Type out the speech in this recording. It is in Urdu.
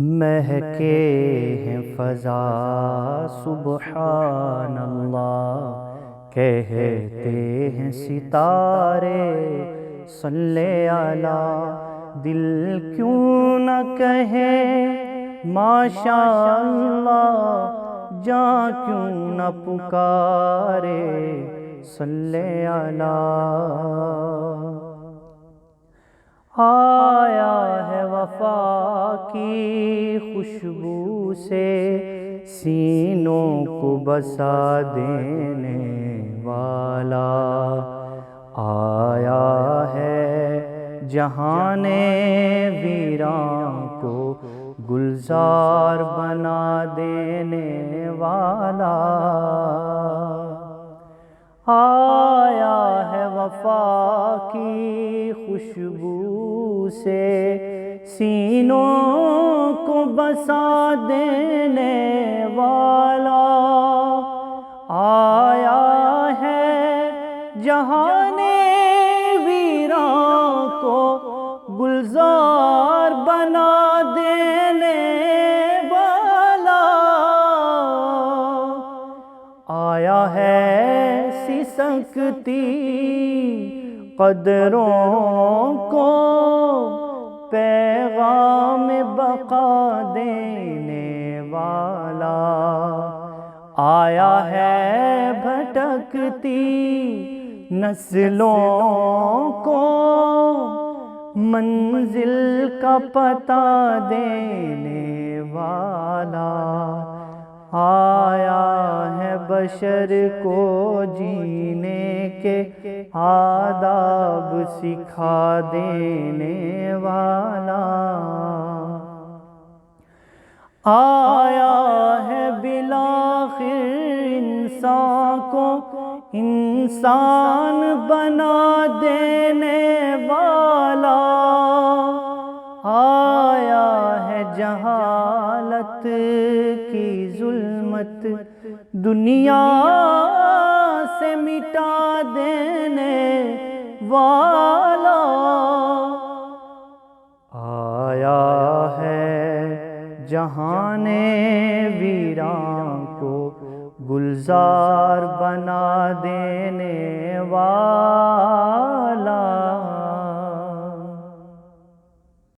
مہکے ہیں فضا سبحان اللہ، کہتے ہیں ستارے صلی علی، دل کیوں نہ کہے ماشاء اللہ، جاں کیوں نہ پکارے صلی علی۔ آیا ہے وفا کی خوشبو سے سینوں کو بسا دینے والا، آیا ہے جہان ویران کو گلزار بنا دینے والا، آیا ہے وفا کی خوشبو سے سینوں کو بسا دینے والا، آیا ہے جہان ویران کو گلزار بنا دینے والا، آیا ہے سکتی قدروں کو پیغام بقا دینے والا، آیا ہے بھٹکتی نسلوں کو منزل کا پتہ دینے والا، آیا ہے بشر کو جینے کے آداب سکھا دینے والا، آیا ہے بالآخر انسان کو انسان بنا دینے والا، آیا ہے جہالت کی ظلمت دنیا سے مٹا دینے والا، آیا ہے جہان ویران کو گلزار بنا دینے